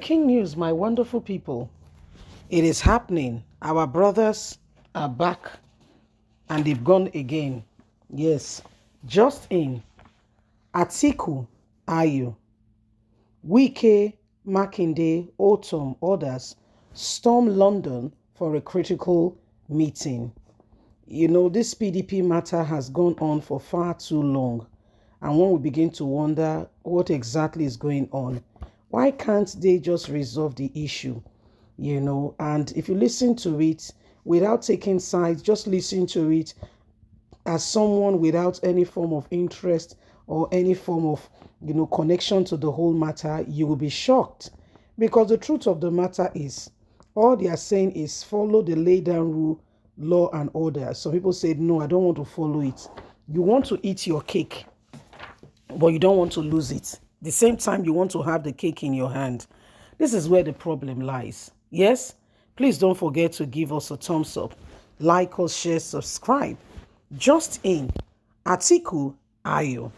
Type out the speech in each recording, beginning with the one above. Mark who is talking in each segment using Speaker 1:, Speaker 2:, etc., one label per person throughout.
Speaker 1: King news, my wonderful people. It is happening. Our brothers are back and they've gone again. Yes. Just in. Atiku, Ayu, Wike, Makinde, Autumn, others storm London for a critical meeting. You know, this PDP matter has gone on for far too long. And one will begin to wonder what exactly is going on. Why can't they just resolve the issue? And if you listen to it without taking sides, just listen to it as someone without any form of interest or any form of, connection to the whole matter, you will be shocked. Because the truth of the matter is, all they are saying is follow the laid down rule, law and order. Some people said, no, I don't want to follow it. You want to eat your cake, but you don't want to lose it. The same time, you want to have the cake in your hand. This is where the problem lies. Yes? Please don't forget to give us a thumbs up, like us, share, subscribe. Just in, Atiku, Ayo,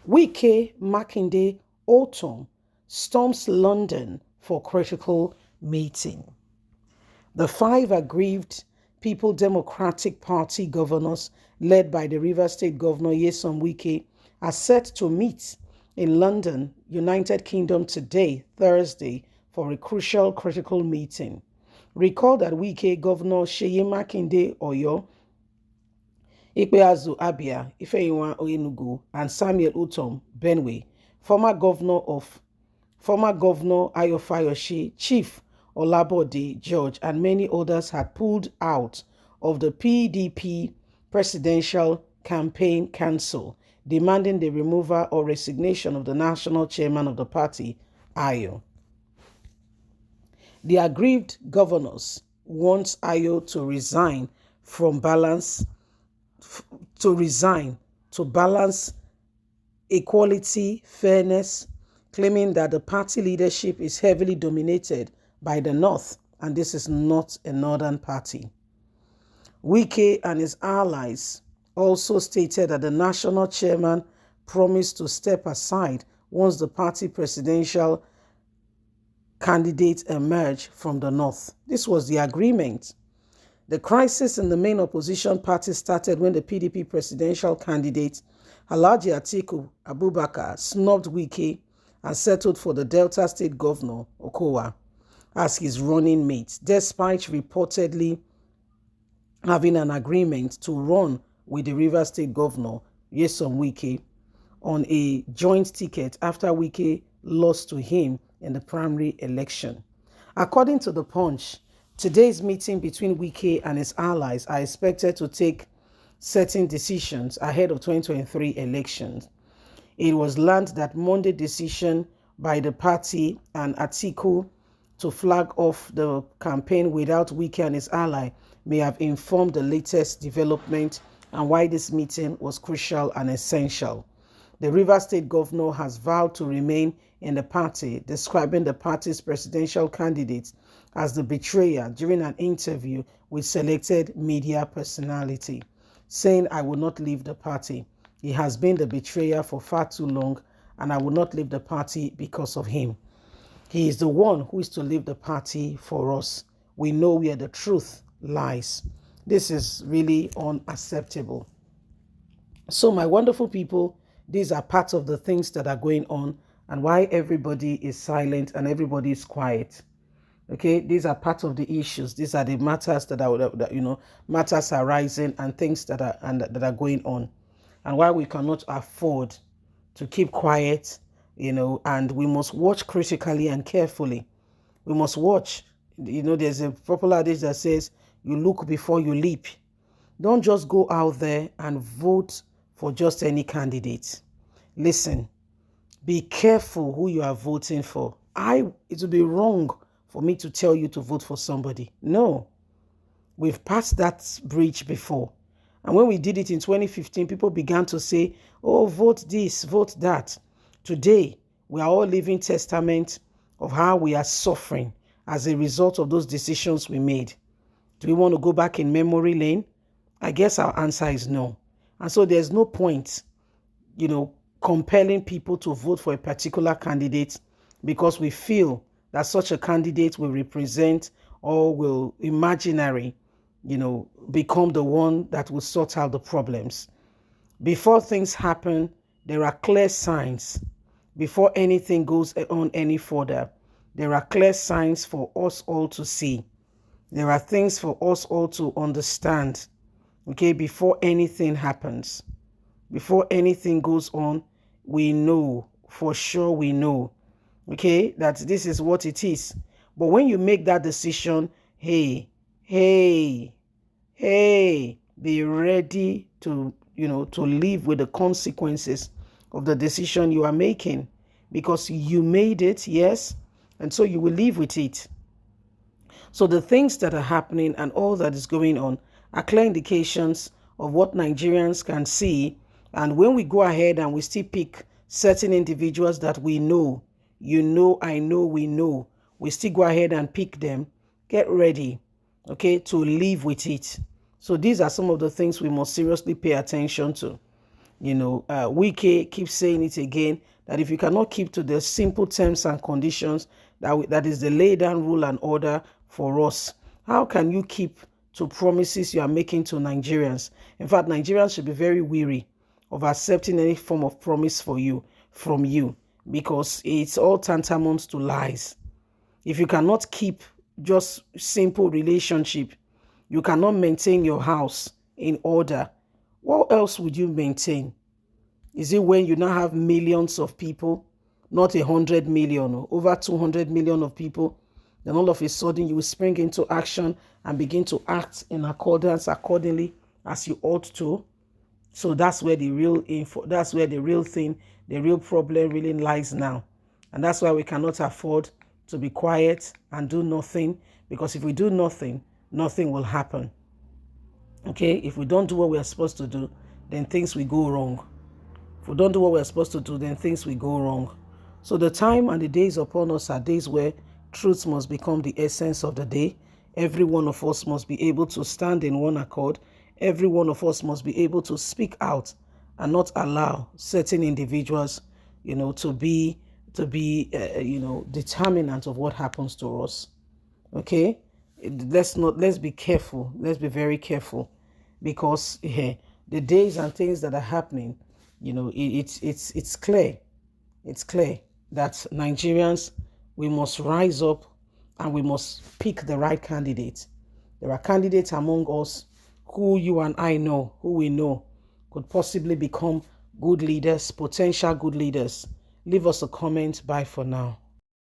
Speaker 1: Wike, Makinde, Autumn storms London for critical meeting. The five aggrieved People Democratic Party governors, led by the Rivers State Governor Nyesom Wike, are set to meet in London, United Kingdom today, Thursday, for a crucial critical meeting. Recall that Wike, Governor Seyi Makinde Oyo, Ikpeazu Abia, Ifeyiwa Oyenugu, and Samuel Utom Benue, former governor Ayo Fayoshi, Chief Olabode George, and many others had pulled out of the PDP Presidential Campaign Council, demanding the removal or resignation of the national chairman of the party, Ayo. The aggrieved governors want Ayo to resign to balance equality, fairness, claiming that the party leadership is heavily dominated by the North, and this is not a Northern party. Wike and his allies also stated that the national chairman promised to step aside once the party presidential candidates emerge from the North. This was the agreement. The crisis in the main opposition party started when the PDP presidential candidate Alhaji Atiku Abubakar snubbed Wike and settled for the Delta State Governor Okowa as his running mate, despite reportedly having an agreement to run with the Rivers State Governor Nyesom Wike on a joint ticket after Wike lost to him in the primary election. According to the Punch, today's meeting between Wike and his allies are expected to take certain decisions ahead of 2023 elections. It was learned that Monday decision by the party and Atiku to flag off the campaign without Wike and his ally may have informed the latest development and why this meeting was crucial and essential. The Rivers State Governor has vowed to remain in the party, describing the party's presidential candidate as the betrayer during an interview with selected media personality, saying, "I will not leave the party. He has been the betrayer for far too long, and I will not leave the party because of him. He is the one who is to leave the party for us. We know where the truth lies." This is really unacceptable. So, my wonderful people, these are parts of the things that are going on and why everybody is silent and everybody is quiet. Okay, these are part of the issues. These are the matters matters arising and things that are going on, and why we cannot afford to keep quiet. And we must watch critically and carefully. We must watch. There's a popular adage that says, "You look before you leap." Don't just go out there and vote for just any candidate. Listen, be careful who you are voting for. It would be wrong for me to tell you to vote for somebody. No, we've passed that bridge before. And when we did it in 2015, people began to say, "Oh, vote this, vote that." Today, we are all living testament of how we are suffering as a result of those decisions we made. Do we want to go back in memory lane? I guess our answer is no. And so there's no point, compelling people to vote for a particular candidate because we feel that such a candidate will represent or will imaginary, become the one that will sort out the problems. Before things happen, there are clear signs. Before anything goes on any further, there are clear signs for us all to see. There are things for us all to understand. Okay, before anything happens, before anything goes on, we know, for sure we know, okay, that this is what it is. But when you make that decision, hey, be ready to, to live with the consequences of the decision you are making, because you made it, yes, and so you will live with it. So the things that are happening and all that is going on are clear indications of what Nigerians can see. And when we go ahead and we still pick certain individuals that we know, I know, we still go ahead and pick them, get ready, okay, to live with it. So these are some of the things we must seriously pay attention to. Wike keeps saying it again, that if you cannot keep to the simple terms and conditions, that is the laid down rule and order for us, how can you keep to promises you are making to Nigerians? In fact, Nigerians should be very weary of accepting any form of promise from you, because it's all tantamount to lies. If you cannot keep just simple relationship, you cannot maintain your house in order, what else would you maintain? Is it when you now have millions of people, not 100 million, or over 200 million of people, then all of a sudden you will spring into action and begin to act in accordance accordingly as you ought to? So that's where the real problem really lies now. And that's why we cannot afford to be quiet and do nothing, because if we do nothing, nothing will happen. Okay, if we don't do what we are supposed to do, then things will go wrong. If we don't do what we're supposed to do, then things will go wrong. So the time and the days upon us are days where truth must become the essence of the day. Every one of us must be able to stand in one accord. Every one of us must be able to speak out and not allow certain individuals, to be determinant of what happens to us. Okay, let's be careful. Let's be very careful, because the days and things that are happening, it's clear. It's clear that Nigerians, we must rise up and we must pick the right candidate. There are candidates among us who you and I know, who we know could possibly become good leaders, potential good leaders. Leave us a comment. Bye for now.